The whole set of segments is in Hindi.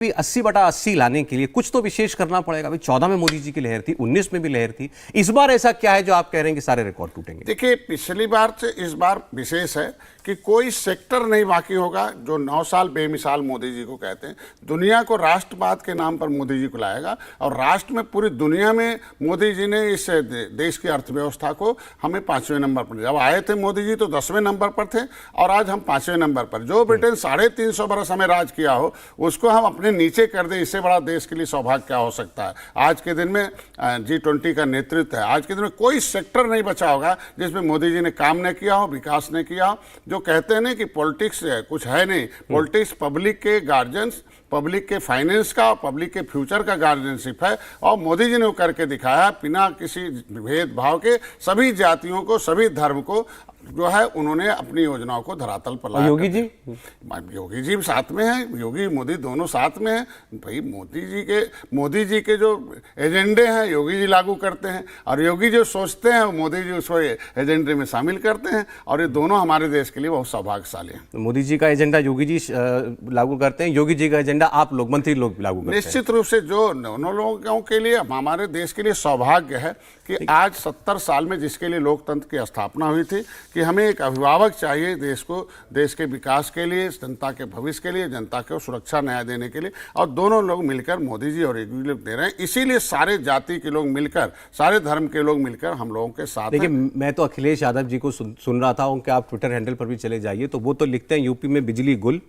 80/80 लाने के लिए कुछ तो विशेष करना पड़ेगा। अभी 14 में मोदी जी की लहर थी, 19 में भी लहर थी। इस बार ऐसा क्या है जो आप कह रहे हैं कि सारे रिकॉर्ड टूटेंगे? देखिए, पिछली बार से इस बार विशेष है कि कोई सेक्टर नहीं बाकी होगा जो 9 साल बेमिसाल मोदी जी को कहते हैं। दुनिया को राष्ट्रवाद के नाम पर मोदी जी को लाएगा और राष्ट्र में पूरी दुनिया में मोदी जी ने इस देश की अर्थव्यवस्था को हमें 5वें नंबर पर, जब आए थे मोदी जी तो 10वें नंबर पर थे और आज हम 5वें नंबर पर। जो ब्रिटेन 350 बरस हमें राज किया हो उसको हम अपने नीचे कर दे, इससे बड़ा देश के लिए सौभाग्य क्या हो सकता है। आज के दिन में G20 का नेतृत्व है। आज के दिन में कोई सेक्टर नहीं बचा होगा जिसमें मोदी जी ने काम न किया हो, विकास ने किया हो। जो कहते हैं ना कि पॉलिटिक्स कुछ है नहीं, पॉलिटिक्स पब्लिक के गार्जियंस, पब्लिक के फाइनेंस का और पब्लिक के फ्यूचर का गार्जियनशिप है। और मोदी जी ने वो करके दिखाया, बिना किसी भेदभाव के सभी जातियों को, सभी धर्म को जो है उन्होंने अपनी योजनाओं को धरातल पर लाया। योगी जी भी साथ में हैं, योगी मोदी दोनों साथ में हैं। भाई मोदी जी के जो एजेंडे हैं योगी जी लागू करते हैं और योगी जो सोचते हैं मोदी जी उसको एजेंडे में शामिल करते हैं और ये दोनों हमारे देश के लिए बहुत सौभाग्यशाली हैं। मोदी जी का एजेंडा योगी जी लागू करते हैं, योगी जी का एजेंडा आप लोग मंत्री लोग लागू करते हैं। निश्चित रूप से जो दोनों लोगों के लिए, हमारे देश के लिए सौभाग्य है कि आज 70 साल में जिसके लिए लोकतंत्र की स्थापना हुई थी कि हमें एक अभिभावक चाहिए देश को, देश के विकास के लिए, जनता के भविष्य के लिए, जनता को सुरक्षा न्याय देने के लिए, और दोनों लोग मिलकर मोदी जी और योगी लोग दे रहे हैं। इसीलिए सारे जाति के लोग मिलकर, सारे धर्म के लोग मिलकर हम लोगों के साथ। देखिए, मैं तो अखिलेश यादव जी को सुन रहा था, उनके आप ट्विटर हैंडल पर भी चले जाइए तो वो तो लिखते हैं यूपी में बिजली गुल,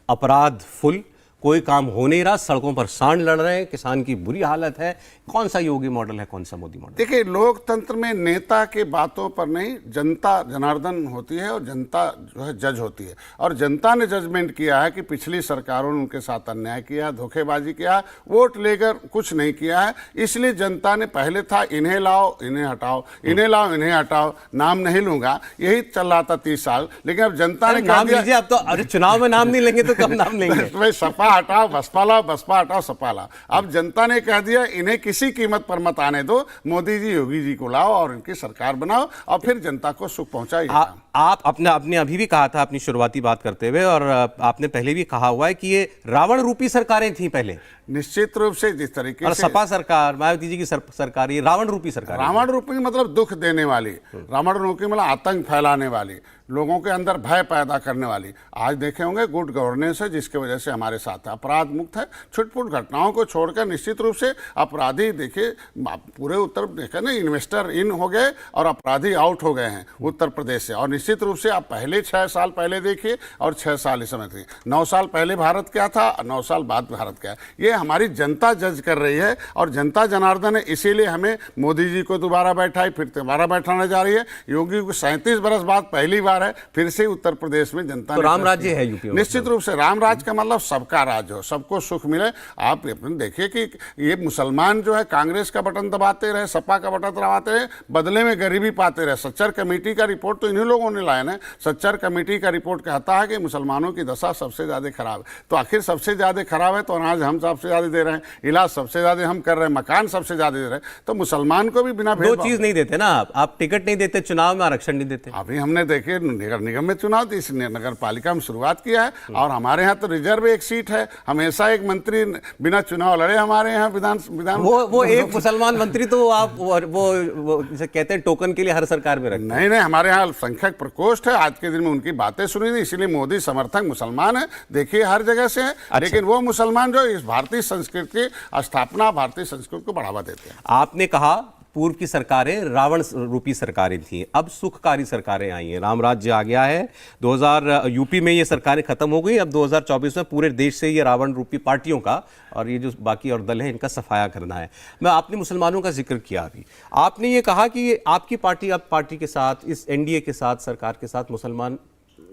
अपराध फुल, कोई काम हो नहीं रहा, सड़कों पर सांड लड़ रहे हैं, किसान की बुरी हालत है। कौन सा योगी मॉडल है, कौन सा मोदी मॉडल? देखिए, लोकतंत्र में नेता के बातों पर नहीं, जनता जनार्दन होती है और जनता जो है जज होती है। और जनता ने जजमेंट किया है कि पिछली सरकारों ने उनके साथ अन्याय किया, धोखेबाजी किया, वोट लेकर कुछ नहीं किया है। इसलिए जनता ने, पहले था इन्हें लाओ इन्हें हटाओ, इन्हें लाओ इन्हें हटाओ, नाम नहीं लूंगा, यही चल रहा था 30 साल। लेकिन अब जनता ने नाम लीजिए। अब तो अरे चुनाव में नाम नहीं लेंगे तो कब नाम लेंगे? सपा हटाओ बसपा लाओ, बसपा हटाओ सपा लाओ। अब जनता ने कह दिया इन्हें किसी कीमत पर मत आने दो, मोदी जी योगी जी को लाओ और इनकी सरकार बनाओ और फिर जनता को सुख पहुंचाइए। आप अपने अभी भी कहा था अपनी शुरुआती बात करते हुए, और आपने पहले भी कहा हुआ है कि ये रावण रूपी सरकारें थी पहले। निश्चित रूप से जिस तरीके और से सपा सरकार, मायावती जी की सरकार, ये रावण रूपी सरकार। रावण रूपी मतलब दुख देने वाली, रावण रूपी मतलब आतंक फैलाने वाली, लोगों के अंदर भय पैदा करने वाली। आज देखे होंगे गुड गवर्नेंस है जिसकी वजह से हमारे साथ अपराध मुक्त है। छुटपुट घटनाओं को छोड़कर निश्चित रूप से अपराधी, देखिए पूरे उत्तर देखे ना, इन्वेस्टर इन हो गए और अपराधी आउट हो गए हैं उत्तर प्रदेश से। और निश्चित रूप से आप पहले 6 साल पहले देखिए और 6 साल इस समय देखिए। 9 साल पहले भारत क्या था, 9 साल बाद भारत क्या है, ये हमारी जनता जज कर रही है। और जनता जनार्दन है, इसीलिए हमें मोदी जी को दोबारा बैठाई, फिर दोबारा बैठाने जा रही है। योगी को 37 बरस बाद पहली बार है फिर से उत्तर प्रदेश में जनता तो राम राज्य है यूपी में। निश्चित रूप से राम राज का मतलब सबका राज हो, सबको सुख मिले। आप देखिए कि ये मुसलमान जो है कांग्रेस का बटन दबाते रहे, सपा का बटन दबाते रहे, बदले में गरीबी पाते रहे। सच्चर कमेटी का रिपोर्ट तो इन्हीं लोगों ने लाया ना। सच्चर कमेटी का रिपोर्ट कहता है कि मुसलमानों की दशा सबसे ज्यादा खराब है। तो आखिर सबसे ज्यादा खराब है तो अनाज हम सबसे ज्यादा दे रहे हैं, इलाज सबसे ज्यादा हम कर रहे हैं, मकान सबसे ज्यादा दे रहे हैं, तो मुसलमान को भी बिना दो चीज नहीं देते ना आप टिकट नहीं देते, चुनाव में आरक्षण नहीं देते। अभी हमने देखे नगर निगम में चुनाव थी, इस नगर पालिका में शुरुआत किया है और हमारे यहाँ तो रिजर्व एक सीट है। हमेशा एक मंत्री बिना चुनाव लड़े हमारे यहाँ विधान वो एक मुसलमान मंत्री तो आप वो कहते हैं टोकन के लिए हर सरकार में रखते। नहीं, हमारे यहाँ अल्पसंख्यक प्रकोष्ठ है। आज के दिन में उनकी बातें सुनी थी, इसलिए मोदी समर्थक मुसलमान है, देखिए हर जगह से है। अच्छा। लेकिन वो मुसलमान जो इस भारतीय संस्कृति की स्थापना, भारतीय संस्कृति को बढ़ावा देते हैं। आपने कहा पूर्व की सरकारें रावण रूपी सरकारें थी, अब सुखकारी सरकारें आई हैं, राम राज्य आ गया है। 2000 यूपी में ये सरकारें खत्म हो गई, अब 2024 में पूरे देश से ये रावण रूपी पार्टियों का और ये जो बाकी और दल हैं इनका सफाया करना है। मैं आपने मुसलमानों का जिक्र किया, अभी आपने ये कहा कि आपकी पार्टी, अब पार्टी के साथ, इस एनडीए के साथ, सरकार के साथ मुसलमान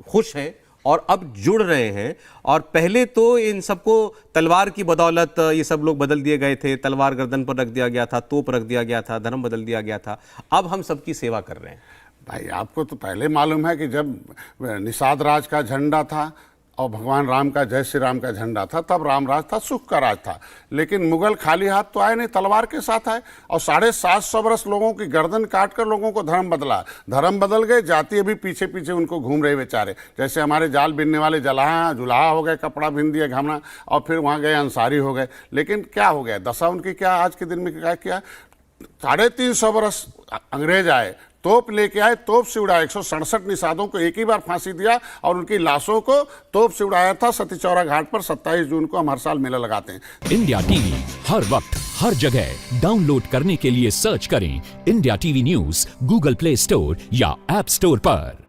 खुश हैं और अब जुड़ रहे हैं। और पहले तो इन सबको तलवार की बदौलत ये सब लोग बदल दिए गए थे, तलवार गर्दन पर रख दिया गया था, तोप रख दिया गया था, धर्म बदल दिया गया था। अब हम सबकी सेवा कर रहे हैं। भाई आपको तो पहले मालूम है कि जब निषाद राज का झंडा था और भगवान राम का, जय श्री राम का झंडा था, तब राम राज था, सुख का राज था। लेकिन मुगल खाली हाथ तो आए नहीं, तलवार के साथ आए और 750 वर्ष लोगों की गर्दन काट कर लोगों को धर्म बदला। धर्म बदल गए, जाति अभी पीछे पीछे उनको घूम रहे बेचारे। जैसे हमारे जाल बिनने वाले जुलाहा हो गए, कपड़ा बिन दिया घामना, और फिर वहाँ गए अंसारी हो गए। लेकिन क्या हो गया, दशा उनकी क्या आज के दिन में क्या किया? 350 वर्ष अंग्रेज आए, तोप लेके आए, तोप से उड़ाया। 167 निषादों को एक ही बार फांसी दिया और उनकी लाशों को तोप से उड़ाया था सती चौरा घाट पर। 27 जून को हम हर साल मेला लगाते हैं। इंडिया टीवी हर वक्त हर जगह डाउनलोड करने के लिए सर्च करें India TV news Google play store या ऐप स्टोर पर।